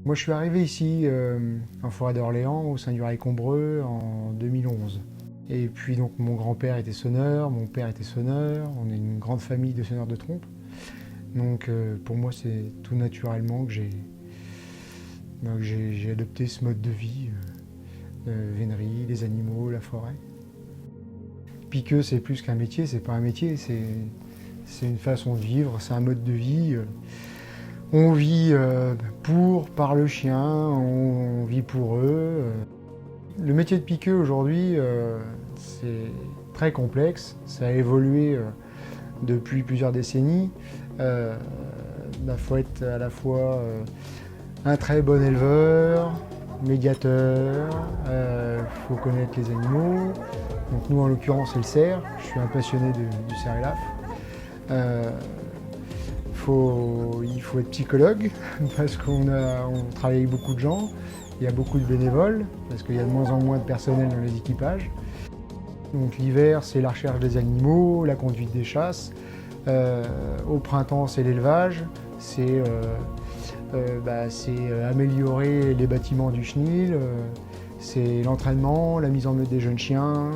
Moi, je suis arrivé ici en forêt d'Orléans, au sein du Rail Combreux, en 2011. Et puis donc mon grand-père était sonneur, mon père était sonneur, on est une grande famille de sonneurs de trompe. Donc pour moi, c'est tout naturellement que j'ai adopté ce mode de vie, vénerie, les animaux, la forêt. Piqueux, c'est plus qu'un métier, c'est pas un métier, c'est une façon de vivre, c'est un mode de vie. On vit par le chien, on vit pour eux. Le métier de piqueux aujourd'hui, c'est très complexe. Ça a évolué depuis plusieurs décennies. Il faut être à la fois un très bon éleveur, médiateur, il faut connaître les animaux. Donc nous, en l'occurrence, c'est le cerf. Je suis un passionné du cerf élaphe. Il faut être psychologue parce qu'on travaille avec beaucoup de gens, il y a beaucoup de bénévoles parce qu'il y a de moins en moins de personnel dans les équipages. Donc l'hiver, c'est la recherche des animaux, la conduite des chasses. Au printemps, c'est l'élevage, c'est améliorer les bâtiments du chenil, c'est l'entraînement, la mise en meute des jeunes chiens,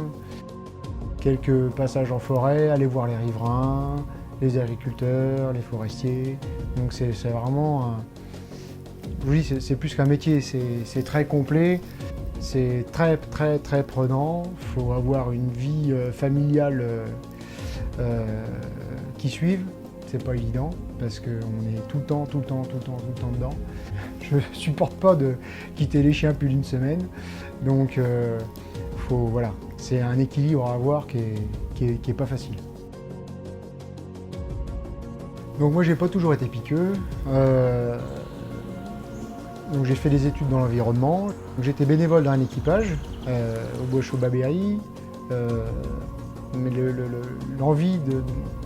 quelques passages en forêt, aller voir les riverains, les agriculteurs, les forestiers. Donc c'est vraiment, oui, c'est plus qu'un métier, c'est très complet, c'est très très très prenant. Il faut avoir une vie familiale qui suive. C'est pas évident parce qu'on est tout le temps dedans. Je supporte pas de quitter les chiens plus d'une semaine. Donc voilà, c'est un équilibre à avoir qui est pas facile. Donc moi j'ai pas toujours été piqueux. Donc j'ai fait des études dans l'environnement. J'étais bénévole dans un équipage au Bois-Chaud-Babéry. Mais l'envie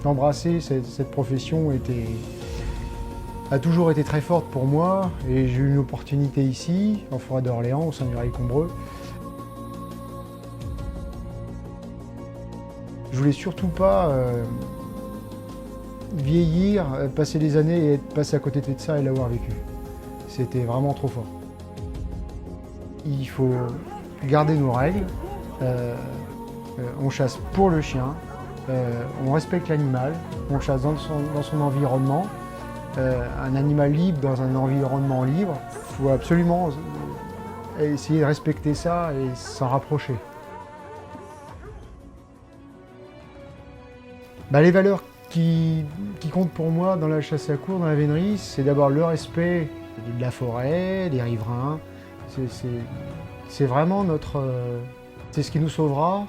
d'embrasser cette profession a toujours été très forte pour moi et j'ai eu une opportunité ici, en forêt d'Orléans, au sein du Rail Combreux. Je voulais surtout pas vieillir, passer des années et être passé à côté de ça et l'avoir vécu. C'était vraiment trop fort. Il faut garder nos règles. On chasse pour le chien, on respecte l'animal, on chasse dans son environnement. Un animal libre dans un environnement libre, il faut absolument essayer de respecter ça et s'en rapprocher. Les valeurs qui comptent pour moi dans la chasse à courre, dans la vénerie, c'est d'abord le respect de la forêt, des riverains. C'est vraiment c'est ce qui nous sauvera.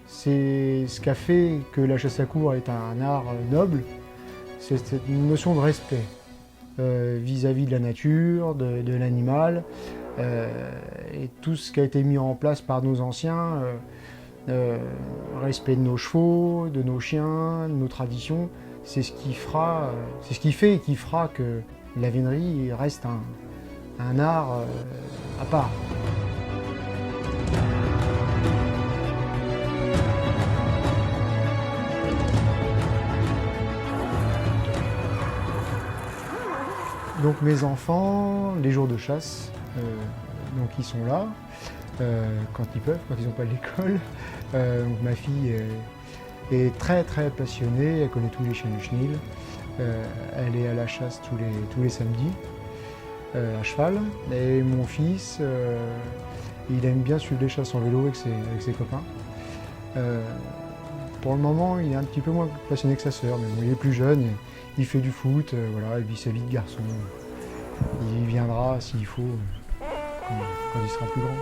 C'est ce qui a fait que la chasse à courre est un art noble, c'est cette notion de respect vis-à-vis de la nature, de l'animal, et tout ce qui a été mis en place par nos anciens, respect de nos chevaux, de nos chiens, de nos traditions, c'est ce qui fait et qui fera que la vénerie reste un art à part. Donc mes enfants, les jours de chasse, donc ils sont là quand ils peuvent, quand ils n'ont pas l'école. Donc ma fille est très très passionnée, elle connaît tous les chiens du chenil. Elle est à la chasse tous les samedis à cheval. Et mon fils, il aime bien suivre les chasses en vélo avec ses copains. Pour le moment, il est un petit peu moins passionné que sa sœur, mais bon, il est plus jeune, il fait du foot, voilà, il vit sa vie de garçon. Il viendra s'il faut, quand il sera plus grand.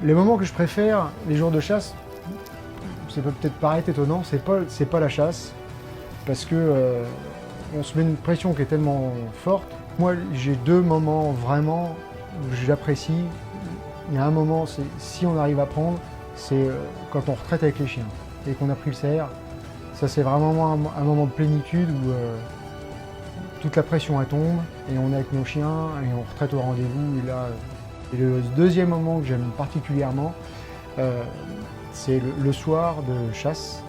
Les moments que je préfère, les jours de chasse, ça peut peut-être paraître étonnant, c'est pas la chasse, parce que on se met une pression qui est tellement forte. Moi, j'ai deux moments vraiment où j'apprécie. Il y a un moment, c'est si on arrive à prendre, c'est quand on retraite avec les chiens et qu'on a pris le cerf. Ça, c'est vraiment un moment de plénitude où toute la pression elle tombe, et on est avec nos chiens, et on retraite au rendez-vous. Et là, et le deuxième moment que j'aime particulièrement, c'est le soir de chasse,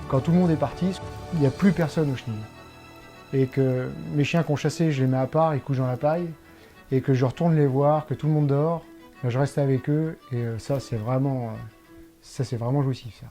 quand tout le monde est parti, il n'y a plus personne au chenil. Et que mes chiens qu'on chassait, je les mets à part, ils couchent dans la paille, et que je retourne les voir, que tout le monde dort, je reste avec eux, et ça c'est vraiment jouissif ça.